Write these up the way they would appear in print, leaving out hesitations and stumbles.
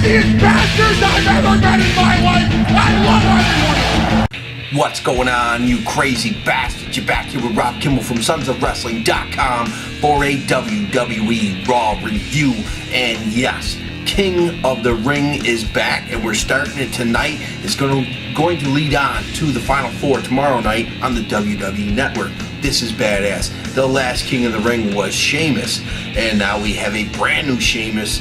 craziest bastards I've ever met in my life. I love everyone. What's going on, you crazy bastards? You're back here with Rob Kimball from sonsofwrestling.com for a WWE Raw review. And yes, King of the Ring is back, and we're starting it tonight. It's going to lead on to the Final Four tomorrow night on the WWE Network. This is badass. The last King of the Ring was Sheamus, and now we have a brand new Sheamus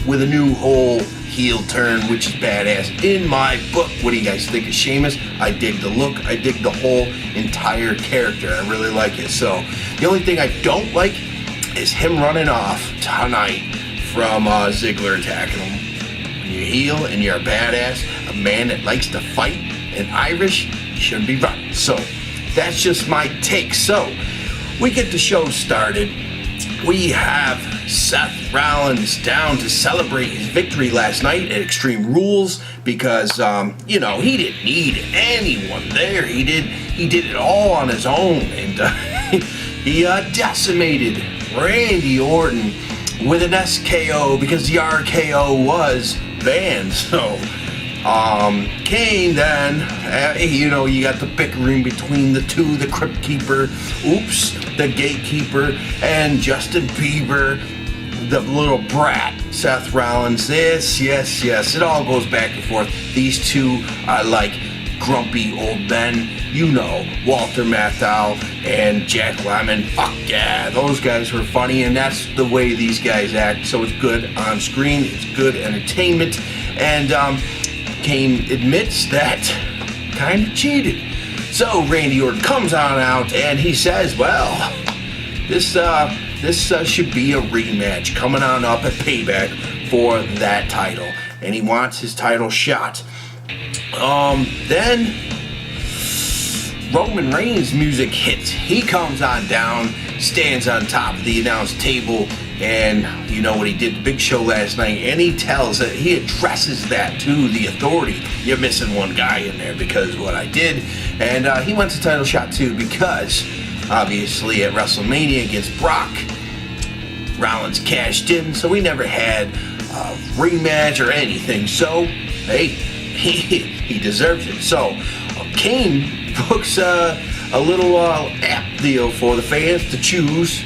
with a new whole heel turn, which is badass. In my book, what do you guys think of Sheamus? I dig the look. I dig the whole entire character. I really like it. So the only thing I don't like is him running off tonight from Ziggler attacking him. When you're heel and you're a badass, a man that likes to fight and Irish, you shouldn't be running. So that's just my take. So we get the show started. We have Seth Rollins down to celebrate his victory last night at Extreme Rules because, he didn't need anyone there. He did it all on his own, and he decimated Randy Orton with an SKO because the RKO was banned. So Kane then, you got the bickering between the two, the Crypt Keeper, the Gatekeeper, and Justin Bieber, the little brat, Seth Rollins. Yes, it all goes back and forth. These two are like grumpy old men. Walter Matthau and Jack Lemmon. Fuck yeah, those guys were funny, and that's the way these guys act. So it's good on screen, it's good entertainment, and Kane admits that kind of cheated. So Randy Orton comes on out and he says, well, this should be a rematch coming on up at Payback for that title, and he wants his title shot. Then Roman Reigns' music hits. He comes on down, stands on top of the announce table, and you know what he did the big show last night, and he addresses that to the Authority. You're missing one guy in there because of what I did, and he wants a title shot too because obviously at WrestleMania against Brock, Rollins cashed in, so we never had a rematch or anything. So hey, he deserves it. So Kane books a little app deal for the fans to choose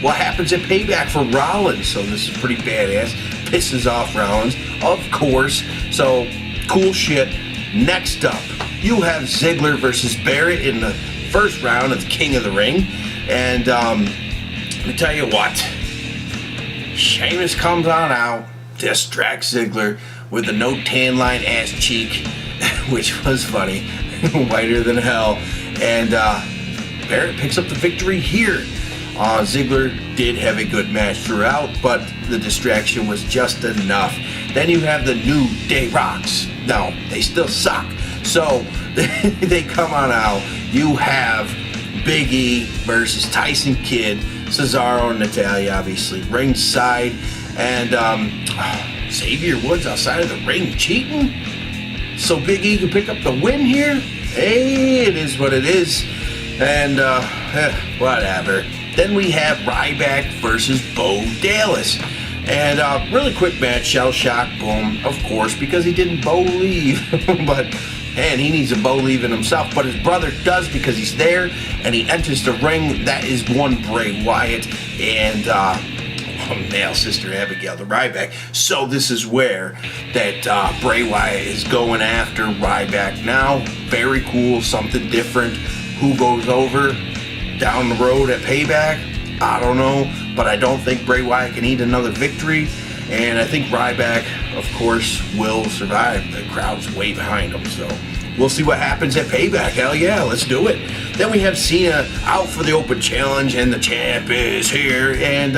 what happens at Payback for Rollins. So this is pretty badass. Pisses off Rollins, of course. So cool shit. Next up, you have Ziggler versus Barrett in the first round of the King of the Ring. And let me tell you what, Sheamus comes on out, distracts Ziggler with a no tan line ass cheek, which was funny, whiter than hell. And Barrett picks up the victory here. Ziggler did have a good match throughout, but the distraction was just enough. Then you have the New Day Rocks. No, they still suck. So they come on out. You have Big E versus Tyson Kidd, Cesaro and Natalya, obviously, ringside. And Xavier Woods outside of the ring cheating? So Big E can pick up the win here? Hey, it is what it is. And whatever. Then we have Ryback versus Bo Dallas. And really quick match, shell shock, boom, of course, because he didn't Bo leave. And he needs a Bo leave in himself, but his brother does because he's there, and he enters the ring. That is one Bray Wyatt and male sister Abigail, the Ryback. So this is where that Bray Wyatt is going after Ryback now. Very cool, something different. Who goes over down the road at Payback? I don't know, but I don't think Bray Wyatt can eat another victory, and I think Ryback, of course, will survive. The crowd's way behind him, so we'll see what happens at Payback. Hell yeah, let's do it. Then we have Cena out for the open challenge, and the champ is here, and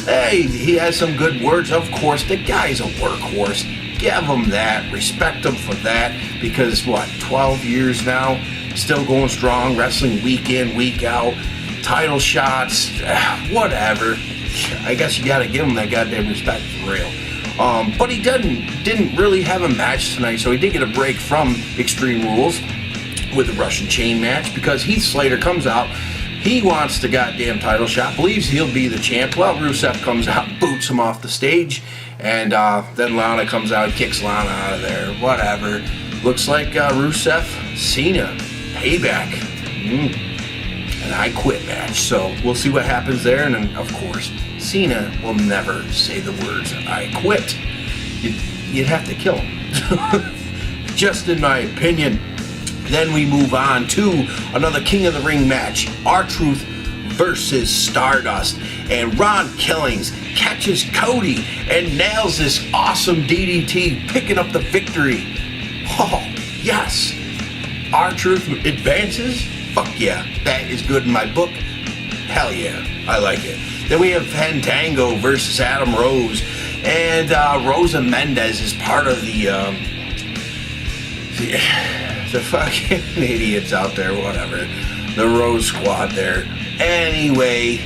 hey, he has some good words. Of course, the guy's a workhorse. Give him that, respect him for that, because 12 years now, still going strong, wrestling week in, week out, title shots, whatever. I guess you gotta give him that goddamn respect for real. But he didn't really have a match tonight, so he did get a break from Extreme Rules with the Russian Chain match because Heath Slater comes out. He wants the goddamn title shot, believes he'll be the champ. Well, Rusev comes out, boots him off the stage, and then Lana comes out, kicks Lana out of there, whatever. Looks like Rusev, Cena, payback, an I Quit match. So we'll see what happens there, and then, of course, Cena will never say the words I quit. You'd have to kill him. Just in my opinion. Then we move on to another King of the Ring match. R-Truth versus Stardust. And Ron Killings catches Cody and nails this awesome DDT, picking up the victory. Oh, yes. R-Truth advances? Fuck yeah. That is good in my book. Hell yeah. I like it. Then we have Fandango versus Adam Rose. And Rosa Mendez is part of the fucking idiots out there, whatever. The Rose Squad there. Anyway,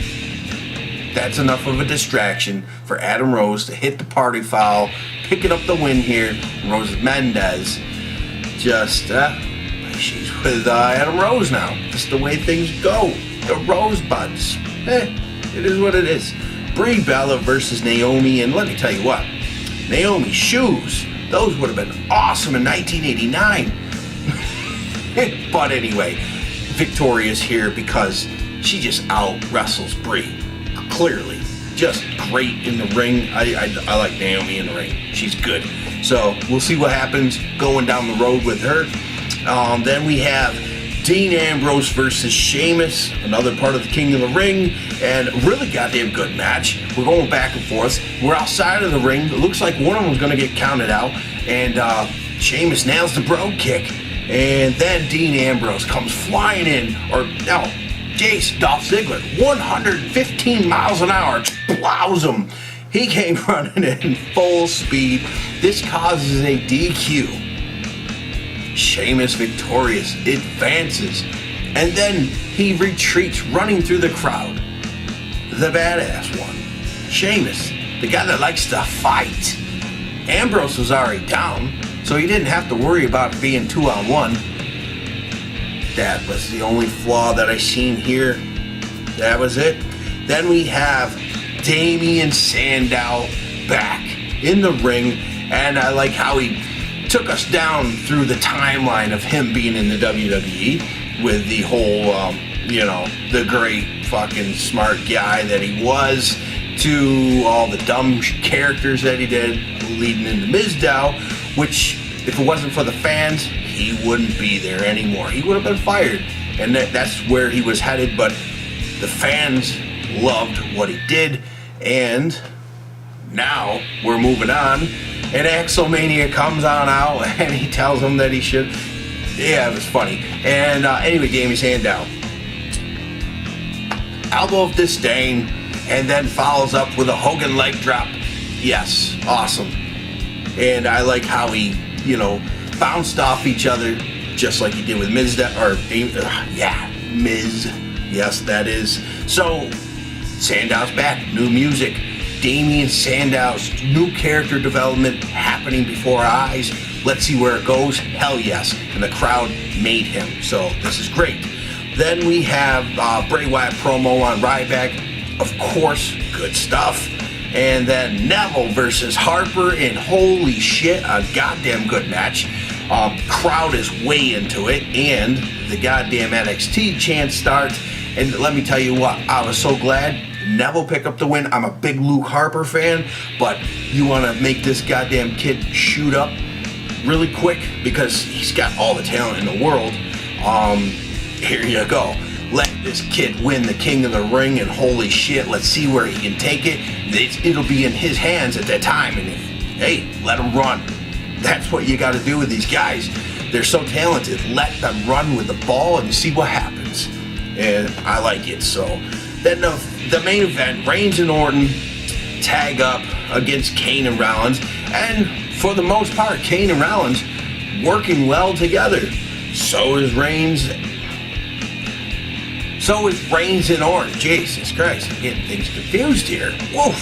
that's enough of a distraction for Adam Rose to hit the party foul, picking up the win here. Rosa Mendez just, she's with Adam Rose now. Just the way things go. The Rosebuds. It is what it is. Brie Bella versus Naomi, and let me tell you what, Naomi's shoes, those would have been awesome in 1989. But anyway, Victoria's here because she just out-wrestles Brie. Clearly. Just great in the ring. I like Naomi in the ring. She's good. So we'll see what happens going down the road with her. Then we have Dean Ambrose versus Sheamus, another part of the King of the Ring, and a really goddamn good match. We're going back and forth. We're outside of the ring. It looks like one of them's going to get counted out, and Sheamus nails the Brogue Kick, and then Dean Ambrose comes flying in, or no, Dolph Ziggler, 115 miles an hour, plows him. He came running in full speed. This causes a DQ. Sheamus victorious, advances, and then he retreats running through the crowd. The badass one. Sheamus, the guy that likes to fight. Ambrose was already down, so he didn't have to worry about being 2-on-1. That was the only flaw that I seen here. That was it. Then we have Damien Sandow back in the ring, and I like how he took us down through the timeline of him being in the WWE with the whole, the great fucking smart guy that he was, to all the dumb characters that he did, leading into Mizdow, which, if it wasn't for the fans, he wouldn't be there anymore. He would have been fired, and that's where he was headed, but the fans loved what he did, and now we're moving on. And Axelmania comes on out, and he tells him that he should. Yeah, it was funny. And anyway, Damien Sandow. Elbow of disdain, and then follows up with a Hogan leg drop. Yes, awesome. And I like how he, bounced off each other, just like he did with Miz. Miz. Yes, that is. So, Sandow's back. New music. Damien Sandow's new character development happening before our eyes. Let's see where it goes. Hell yes. And the crowd made him. So this is great. Then we have Bray Wyatt promo on Ryback. Of course, good stuff. And then Neville versus Harper. And holy shit, a goddamn good match. Crowd is way into it. And the goddamn NXT chant starts. And let me tell you what, I was so glad Neville picked up the win. I'm a big Luke Harper fan, but you want to make this goddamn kid shoot up really quick because he's got all the talent in the world. Here you go. Let this kid win the King of the Ring, and holy shit, let's see where he can take it. It'll be in his hands at that time, and hey, let him run. That's what you got to do with these guys. They're so talented. Let them run with the ball and see what happens. And I like it. So then the main event, Reigns and Orton tag up against Kane and Rollins. And for the most part, Kane and Rollins working well together. So is Reigns. So is Reigns and Orton. Jesus Christ, I'm getting things confused here. Woof.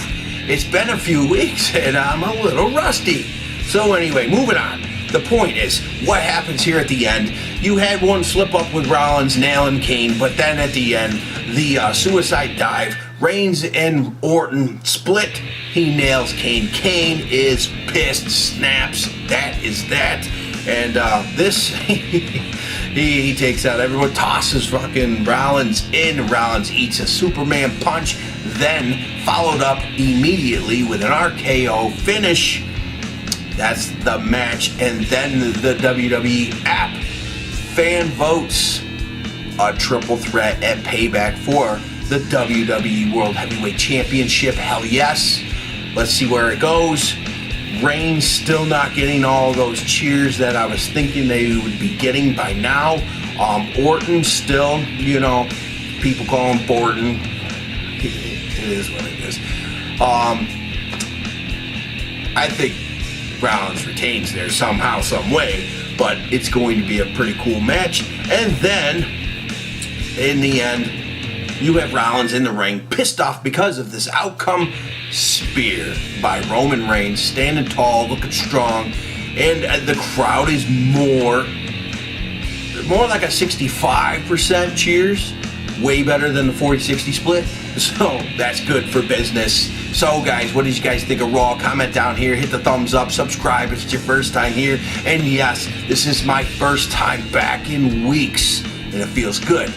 It's been a few weeks and I'm a little rusty. So anyway, moving on. the point is, what happens here at the end? You had one slip up with Rollins nailing Kane, but then at the end, the suicide dive, Reigns and Orton split. He nails Kane. Kane is pissed, snaps. That is that. And this, he takes out everyone, tosses fucking Rollins in. Rollins eats a Superman punch, then followed up immediately with an RKO finish. That's the match. And then the WWE app fan votes a triple threat at Payback for the WWE World Heavyweight Championship. Hell yes. Let's see where it goes. Reigns still not getting all those cheers that I was thinking they would be getting by now. Orton still, you know, people call him Borton. It is what it is. I think Rollins retains there somehow, some way, but it's going to be a pretty cool match. And then, in the end, you have Rollins in the ring, pissed off because of this outcome. Spear by Roman Reigns, standing tall, looking strong, and the crowd is more like a 65% cheers, way better than the 40-60 split. So that's good for business. So guys, what did you guys think of Raw? Comment down here, hit the thumbs up, subscribe if it's your first time here. And yes, this is my first time back in weeks, and it feels good.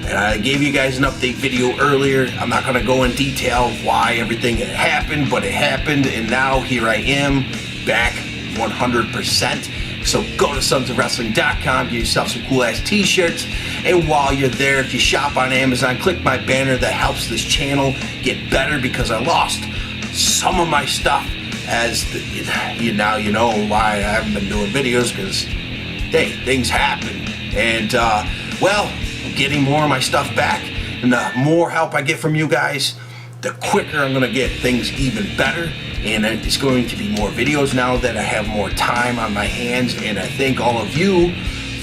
And I gave you guys an update video earlier. I'm not going to go in detail why everything had happened, but it happened, and now here I am, back 100%. So go to sonsofwrestling.com, get yourself some cool-ass t-shirts, and while you're there, if you shop on Amazon, click my banner. That helps this channel get better because I lost some of my stuff, as you know why I haven't been doing videos, because, hey, things happen. And, well, getting more of my stuff back, and the more help I get from you guys, the quicker I'm going to get things even better. And it's going to be more videos now that I have more time on my hands. And I thank all of you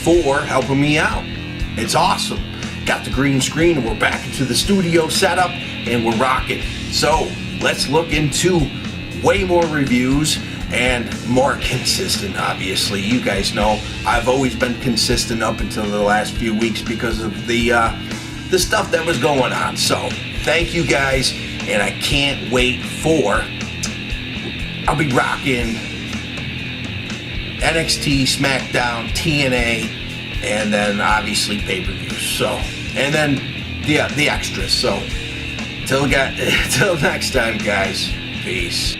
for helping me out. It's awesome. Got the green screen, and we're back into the studio setup, and we're rocking. So let's look into way more reviews and more consistent. Obviously, you guys know I've always been consistent up until the last few weeks because of the stuff that was going on. So thank you guys, and I can't wait for, I'll be rocking NXT, SmackDown, TNA, and then obviously pay-per-views. So, and then the extras. So till next time, guys, peace.